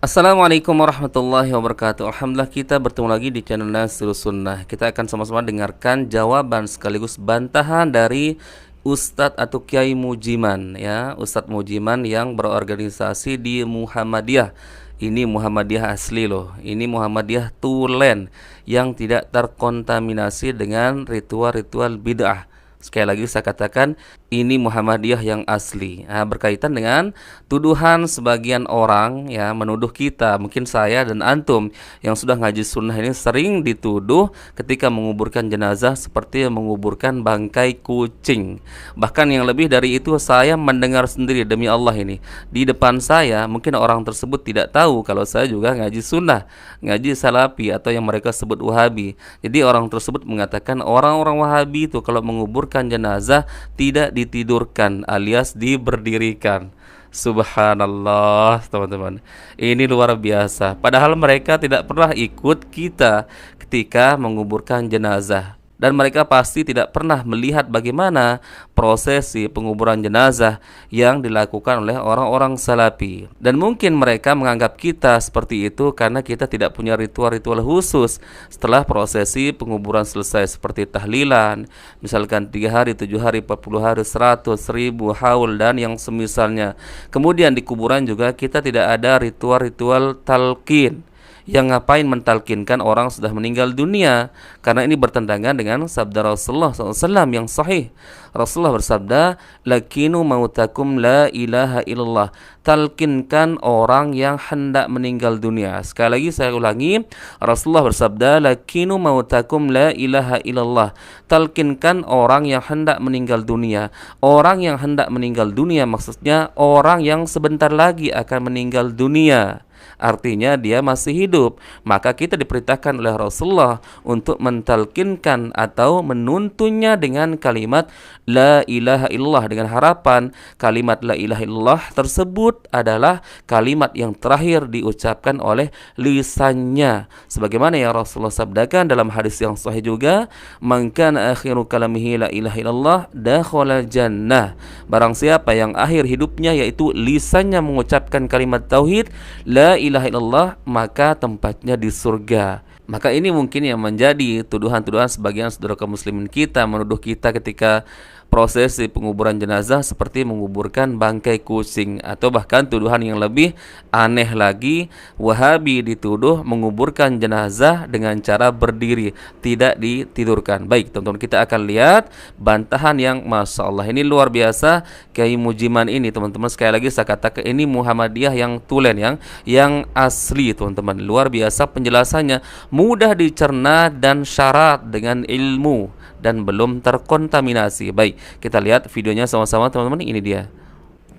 Assalamualaikum warahmatullahi wabarakatuh. Alhamdulillah kita bertemu lagi di channel Nasrul Sunnah. Kita akan sama-sama dengarkan jawaban sekaligus bantahan dari Ustadz atau Kiai Mujiman, ya, Ustadz Mujiman yang berorganisasi di Muhammadiyah. Ini Muhammadiyah asli loh. Ini Muhammadiyah tulen yang tidak terkontaminasi dengan ritual-ritual bid'ah. Sekali lagi saya katakan ini Muhammadiyah yang asli. Nah, berkaitan dengan tuduhan sebagian orang ya menuduh kita, mungkin saya dan antum yang sudah ngaji sunnah ini sering dituduh ketika menguburkan jenazah seperti menguburkan bangkai kucing. Bahkan yang lebih dari itu saya mendengar sendiri demi Allah ini. Di depan saya mungkin orang tersebut tidak tahu kalau saya juga ngaji sunnah, ngaji salafi atau yang mereka sebut wahabi. Jadi orang tersebut mengatakan orang-orang wahabi itu kalau menguburkan jenazah tidak ditidurkan alias diberdirikan. Subhanallah teman-teman, ini luar biasa. Padahal mereka tidak pernah ikut kita ketika menguburkan jenazah, dan mereka pasti tidak pernah melihat bagaimana prosesi penguburan jenazah yang dilakukan oleh orang-orang salafi. Dan mungkin mereka menganggap kita seperti itu karena kita tidak punya ritual-ritual khusus setelah prosesi penguburan selesai, seperti tahlilan, misalkan 3 hari, 7 hari, 40 hari, 100, 1000, haul, dan yang semisalnya. Kemudian di kuburan juga kita tidak ada ritual-ritual talqin. Yang ngapain mentalkinkan orang sudah meninggal dunia, karena ini bertentangan dengan sabda Rasulullah SAW yang sahih. Rasulullah bersabda, lakinu mautakum la ilaha illallah. Talkinkan orang yang hendak meninggal dunia. Sekali lagi saya ulangi, Rasulullah bersabda, lakinu mautakum la ilaha illallah. Talkinkan orang yang hendak meninggal dunia. Orang yang hendak meninggal dunia maksudnya orang yang sebentar lagi akan meninggal dunia, artinya dia masih hidup. Maka kita diperintahkan oleh Rasulullah untuk mentalkinkan atau menuntunnya dengan kalimat la ilaha illallah, dengan harapan kalimat la ilaha illallah tersebut adalah kalimat yang terakhir diucapkan oleh lisannya, sebagaimana yang Rasulullah sabdakan dalam hadis yang sahih juga, man kana akhiru kalamihi la ilaha illallah dakhala jannah. Barang siapa yang akhir hidupnya yaitu lisannya mengucapkan kalimat tauhid la ilaha illallah, maka tempatnya di surga. Maka ini mungkin yang menjadi tuduhan-tuduhan sebagian saudara kaum muslimin kita, menuduh kita ketika prosesi penguburan jenazah seperti menguburkan bangkai kucing, atau bahkan tuduhan yang lebih aneh lagi, Wahabi dituduh menguburkan jenazah dengan cara berdiri, tidak ditidurkan. Baik teman-teman, kita akan lihat bantahan yang Masya Allah ini luar biasa. Kiai Mujiman ini teman-teman, sekali lagi saya katakan ini Muhammadiyah yang tulen, yang asli teman-teman. Luar biasa penjelasannya, mudah dicerna dan syarat dengan ilmu dan belum terkontaminasi. Baik, kita lihat videonya sama-sama teman-teman. Ini dia.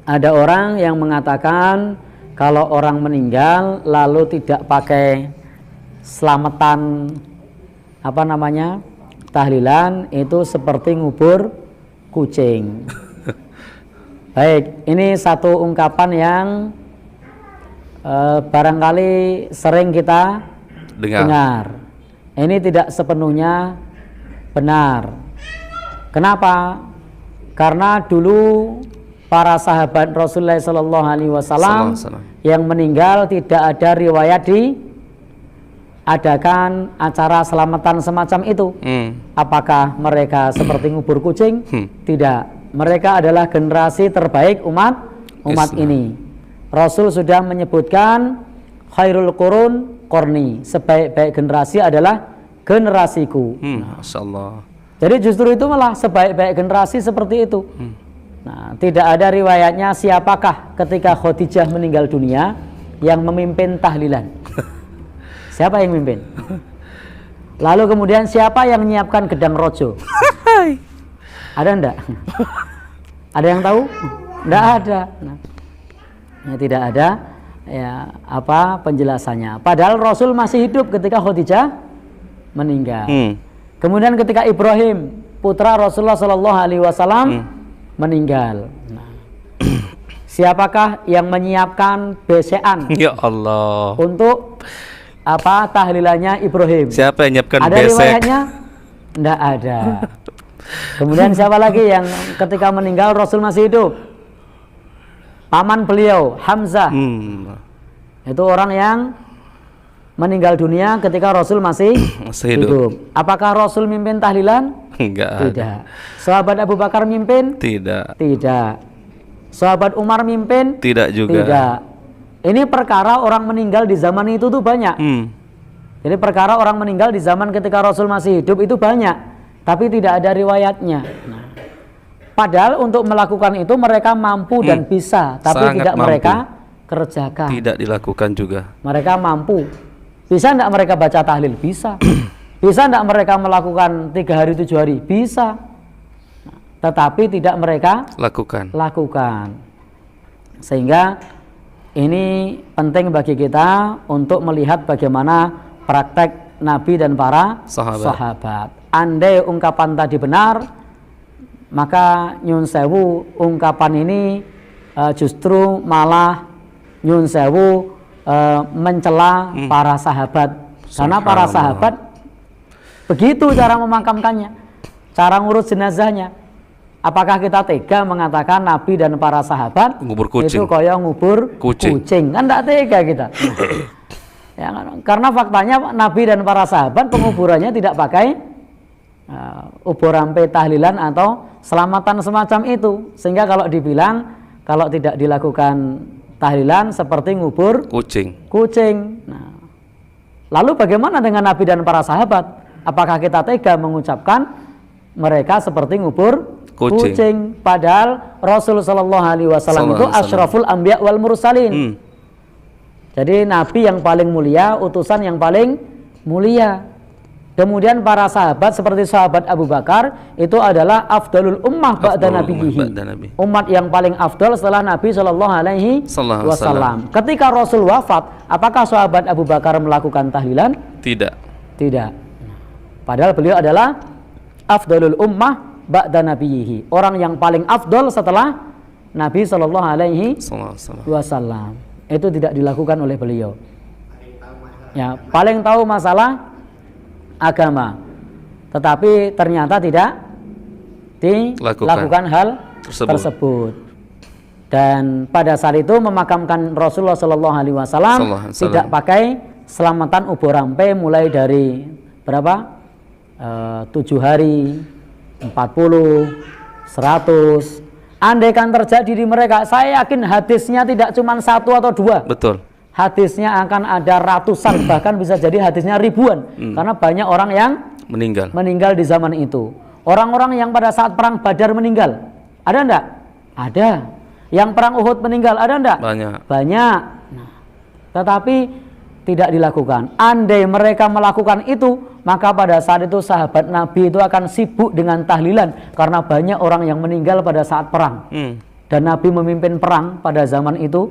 Ada orang yang mengatakan kalau orang meninggal lalu tidak pakai selamatan tahlilan, itu seperti ngubur kucing. Baik, ini satu ungkapan yang barangkali sering kita dengar. Ini tidak sepenuhnya benar. Kenapa? Karena dulu para sahabat Rasulullah SAW yang meninggal tidak ada riwayat diadakan acara selamatan semacam itu. Apakah mereka seperti ngubur kucing? Tidak. Mereka adalah generasi terbaik umat ini. Rasul sudah menyebutkan khairul qurun qarni, sebaik-baik generasi adalah generasiku. Masya Allah. Jadi justru itu malah sebaik-baik generasi seperti itu. Nah, tidak ada riwayatnya siapakah ketika Khadijah meninggal dunia yang memimpin tahlilan. Siapa yang memimpin? Lalu kemudian siapa yang menyiapkan gedang rojo? Ada enggak? Ada yang tahu? Enggak ada. Nah, tidak ada ya penjelasannya. Padahal Rasul masih hidup ketika Khadijah meninggal. Kemudian ketika Ibrahim putra Rasulullah SAW meninggal, siapakah yang menyiapkan besean? Ya Allah. Untuk tahlilannya Ibrahim? Siapa yang menyiapkan besek? Ada riwayatnya? Tidak ada. Kemudian siapa lagi yang ketika meninggal Rasul masih hidup? Paman beliau Hamzah. Itu orang yang meninggal dunia ketika Rasul masih hidup. Apakah Rasul mimpin tahlilan? Enggak. Tidak. Sahabat Abu Bakar mimpin? Tidak. Tidak. Sahabat Umar mimpin? Tidak juga. Tidak. Ini perkara orang meninggal di zaman itu tuh banyak. Jadi perkara orang meninggal di zaman ketika Rasul masih hidup itu banyak, tapi tidak ada riwayatnya. Nah, padahal untuk melakukan itu mereka mampu dan bisa, tapi Sangat tidak mampu. mereka kerjakan. Tidak dilakukan juga. Mereka mampu. Bisa tidak mereka baca tahlil? Bisa. Bisa tidak mereka melakukan 3 hari 7 hari? Bisa. Nah, tetapi tidak mereka lakukan. Sehingga ini penting bagi kita untuk melihat bagaimana praktek Nabi dan para sahabat. Andai ungkapan tadi benar, maka nyun sewu ungkapan ini justru malah nyun sewu mencela para sahabat. Karena para sahabat begitu cara memakamkannya, cara ngurus jenazahnya. Apakah kita tega mengatakan Nabi dan para sahabat ngubur kucing. Itu kaya ngubur kucing? Kan tidak tega kita. Ya, karena faktanya Nabi dan para sahabat penguburannya tidak pakai uburampe tahlilan atau selamatan semacam itu. Sehingga kalau dibilang kalau tidak dilakukan tahlilan seperti ngubur kucing. Nah, lalu bagaimana dengan Nabi dan para sahabat? Apakah kita tega mengucapkan mereka seperti ngubur kucing? Padahal Rasul sallallahu alaihi wasallam itu asyraful anbiya wal mursalin. Jadi Nabi yang paling mulia, utusan yang paling mulia. Kemudian para sahabat seperti sahabat Abu Bakar itu adalah afdalul ummah ba'da nabiyhi. Umat yang paling afdal setelah Nabi sallallahu alaihi wasallam. Ketika Rasul wafat, apakah sahabat Abu Bakar melakukan tahlilan? Tidak. Padahal beliau adalah afdalul ummah ba'da nabiyhi. Orang yang paling afdal setelah Nabi sallallahu alaihi wasallam. Itu tidak dilakukan oleh beliau. Ya, paling tahu masalah agama, tetapi ternyata tidak dilakukan hal tersebut. Dan pada saat itu memakamkan Rasulullah Sallallahu Alaihi Wasallam tidak pakai selamatan uburampe mulai dari berapa? 7 hari, 40, 100. Andaikan terjadi di mereka, saya yakin hadisnya tidak cuma 1 atau 2. Betul. Hadisnya akan ada ratusan, bahkan bisa jadi hadisnya ribuan. Karena banyak orang yang meninggal di zaman itu. Orang-orang yang pada saat perang Badar meninggal, ada enggak? Ada. Yang perang Uhud meninggal, ada enggak? Banyak. Nah, tetapi tidak dilakukan. Andai mereka melakukan itu, maka pada saat itu sahabat Nabi itu akan sibuk dengan tahlilan, karena banyak orang yang meninggal pada saat perang. Dan Nabi memimpin perang pada zaman itu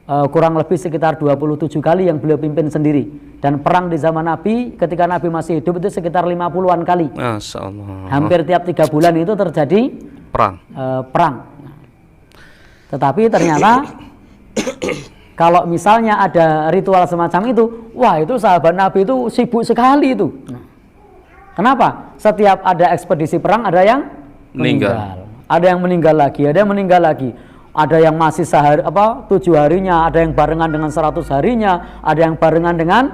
kurang lebih sekitar 27 kali yang beliau pimpin sendiri. Dan perang di zaman Nabi ketika Nabi masih hidup itu sekitar 50-an kali. Masya Allah. Hampir tiap 3 bulan itu terjadi perang. Tetapi ternyata kalau misalnya ada ritual semacam itu, wah itu sahabat Nabi itu sibuk sekali itu. Kenapa? Setiap ada ekspedisi perang ada yang meninggal. Ada yang meninggal lagi, ada yang meninggal lagi. Ada yang masih 7 harinya, ada yang barengan dengan 100 harinya, ada yang barengan dengan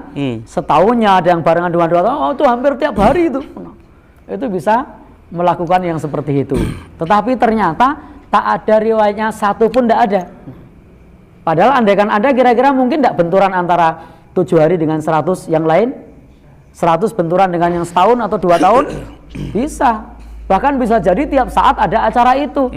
setahunnya, ada yang barengan dengan 2 tahun. Oh, itu hampir tiap hari itu. Itu bisa melakukan yang seperti itu. Tetapi ternyata tak ada riwayatnya satu pun tidak ada. Padahal andaikan ada, kira-kira mungkin tidak benturan antara 7 hari dengan 100 yang lain? 100 benturan dengan yang setahun atau 2 tahun? Bisa. Bahkan bisa jadi tiap saat ada acara itu.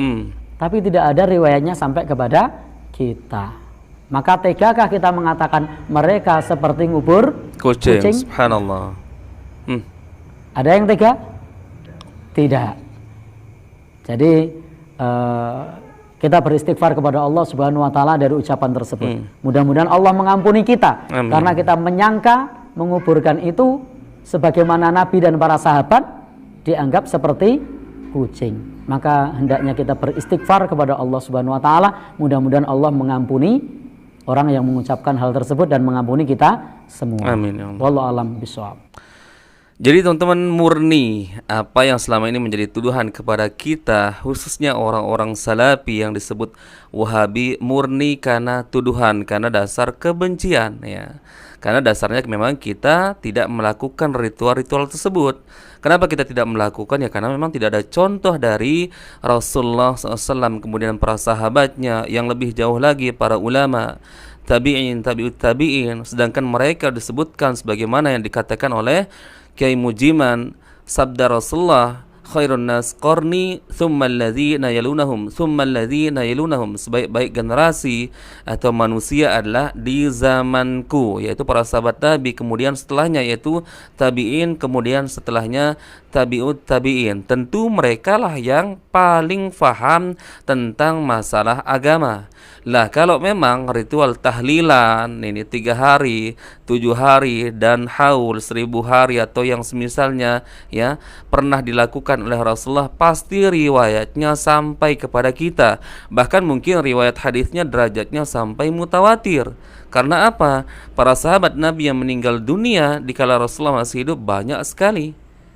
Tapi tidak ada riwayatnya sampai kepada kita. Maka tegakah kita mengatakan mereka seperti ngubur kucing? Subhanallah. Ada yang tega? Tidak. Jadi kita beristighfar kepada Allah Subhanahu wa taala dari ucapan tersebut. Mudah-mudahan Allah mengampuni kita. Amin. Karena kita menyangka menguburkan itu sebagaimana Nabi dan para sahabat dianggap seperti kucing. Maka hendaknya kita beristighfar kepada Allah Subhanahu wa taala. Mudah-mudahan Allah mengampuni orang yang mengucapkan hal tersebut dan mengampuni kita semua. Amin ya Allah. Wallahu a'lam bishawab. Jadi teman-teman, murni apa yang selama ini menjadi tuduhan kepada kita, khususnya orang-orang salafi yang disebut Wahabi, murni karena tuduhan, karena dasar kebencian ya. Karena dasarnya memang kita tidak melakukan ritual-ritual tersebut. Kenapa kita tidak melakukan? Ya karena memang tidak ada contoh dari Rasulullah SAW, kemudian para sahabatnya, yang lebih jauh lagi para ulama, tabi'in, tabi'ut tabi'in. Sedangkan mereka disebutkan sebagaimana yang dikatakan oleh Kiai Mujiman, sabda Rasulullah, khairun nas qarni thumma alladhina yalunahum thumma alladhina yalunahum, sebaik-baik generasi atau manusia adalah di zamanku, yaitu para sahabat Nabi, kemudian setelahnya yaitu tabi'in, kemudian setelahnya tabi'ut tabi'in. Tentu mereka lah yang paling faham tentang masalah agama. Lah kalau memang ritual tahlilan ini 3 hari, 7 hari, dan haul 1000 hari atau yang semisalnya ya pernah dilakukan oleh Rasulullah, pasti riwayatnya sampai kepada kita. Bahkan mungkin riwayat hadisnya derajatnya sampai mutawatir. Karena apa? Para sahabat Nabi yang meninggal dunia di kala Rasulullah masih hidup banyak sekali.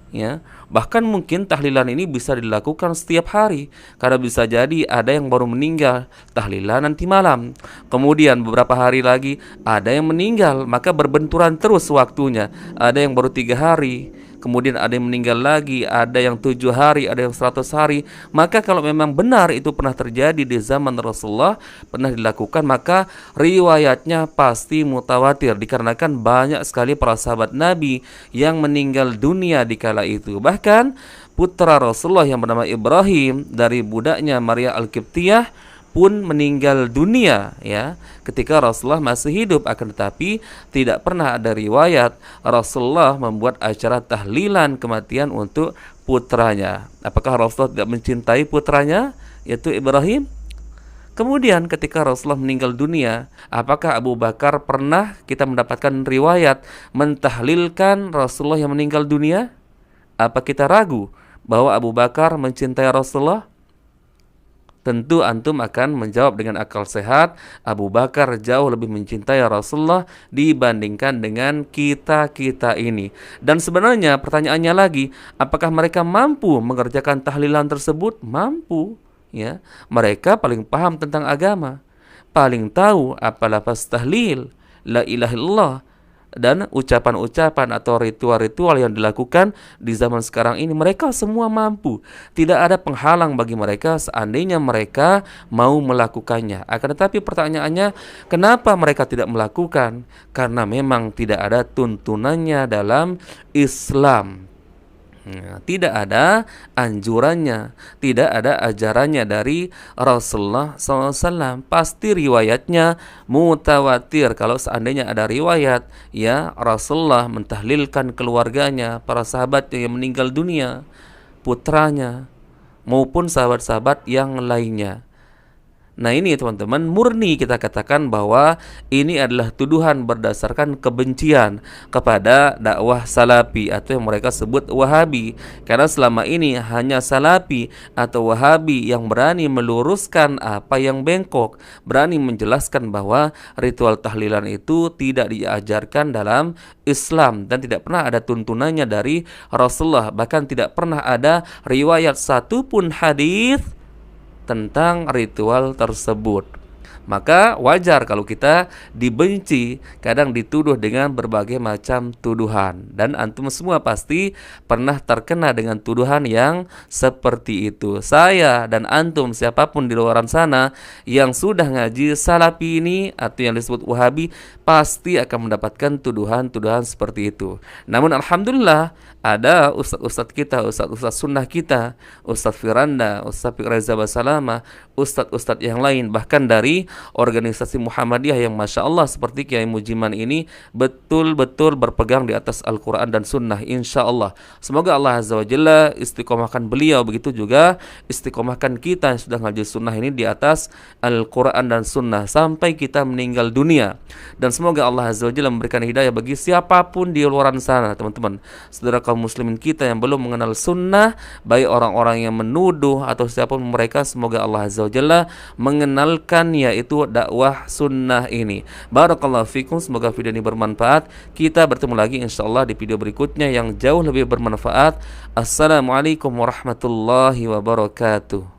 Ya, bahkan mungkin tahlilan ini bisa dilakukan setiap hari, karena bisa jadi ada yang baru meninggal tahlilan nanti malam, kemudian beberapa hari lagi ada yang meninggal, maka berbenturan terus waktunya. Ada yang baru 3 hari, kemudian ada yang meninggal lagi, ada yang 7 hari, ada yang 100 hari. Maka kalau memang benar itu pernah terjadi di zaman Rasulullah, pernah dilakukan, maka riwayatnya pasti mutawatir, dikarenakan banyak sekali para sahabat Nabi yang meninggal dunia di kala itu. Bahkan putra Rasulullah yang bernama Ibrahim dari budaknya Maria Al-Qibtiyah pun meninggal dunia ya ketika Rasulullah masih hidup. Akan tetapi tidak pernah ada riwayat Rasulullah membuat acara tahlilan kematian untuk putranya. Apakah Rasulullah tidak mencintai putranya yaitu Ibrahim? Kemudian ketika Rasulullah meninggal dunia, apakah Abu Bakar pernah kita mendapatkan riwayat mentahlilkan Rasulullah yang meninggal dunia? Apa kita ragu bahwa Abu Bakar mencintai Rasulullah? Tentu antum akan menjawab dengan akal sehat, Abu Bakar jauh lebih mencintai Rasulullah dibandingkan dengan kita-kita ini. Dan sebenarnya pertanyaannya lagi, apakah mereka mampu mengerjakan tahlilan tersebut? Mampu, ya. Mereka paling paham tentang agama, paling tahu apa lafaz tahlil, la ilaha illallah, dan ucapan-ucapan atau ritual-ritual yang dilakukan di zaman sekarang ini. Mereka semua mampu. Tidak ada penghalang bagi mereka seandainya mereka mau melakukannya. Akan tetapi pertanyaannya, kenapa mereka tidak melakukan? Karena memang tidak ada tuntunannya dalam Islam. Tidak ada anjurannya, tidak ada ajarannya dari Rasulullah SAW. Pasti riwayatnya mutawatir. Kalau seandainya ada riwayat ya Rasulullah mentahlilkan keluarganya, para sahabat yang meninggal dunia, putranya maupun sahabat-sahabat yang lainnya. Nah ini teman-teman, murni kita katakan bahwa ini adalah tuduhan berdasarkan kebencian kepada dakwah salafi atau yang mereka sebut Wahabi. Karena selama ini hanya salafi atau Wahabi yang berani meluruskan apa yang bengkok, berani menjelaskan bahwa ritual tahlilan itu tidak diajarkan dalam Islam dan tidak pernah ada tuntunannya dari Rasulullah. Bahkan tidak pernah ada riwayat satupun hadis tentang ritual tersebut. Maka wajar kalau kita dibenci, kadang dituduh dengan berbagai macam tuduhan. Dan antum semua pasti pernah terkena dengan tuduhan yang seperti itu. Saya dan antum, siapapun di luar sana yang sudah ngaji salafi ini atau yang disebut Wahabi, pasti akan mendapatkan tuduhan-tuduhan seperti itu. Namun alhamdulillah ada ustadz-ustadz kita, ustadz-ustadz sunnah kita, Ustadz Firanda, Ustadz Reza Basalama, ustadz-ustadz yang lain, bahkan dari organisasi Muhammadiyah yang Masya Allah seperti Kiai Mujiman ini betul-betul berpegang di atas Al-Quran dan Sunnah, insya Allah. Semoga Allah Azza wa Jalla istiqomahkan beliau, begitu juga istiqomahkan kita yang sudah ngaji sunnah ini di atas Al-Quran dan Sunnah sampai kita meninggal dunia. Dan semoga Allah Azza wa Jalla memberikan hidayah bagi siapapun di luar sana, teman-teman, saudara kaum muslimin kita yang belum mengenal sunnah, baik orang-orang yang menuduh atau siapapun mereka. Semoga Allah Azza wa Jalla mengenalkan yaitu yaitu dakwah sunnah ini. Barakallahu fikum, semoga video ini bermanfaat. Kita bertemu lagi insyaallah di video berikutnya yang jauh lebih bermanfaat. Assalamualaikum warahmatullahi wabarakatuh.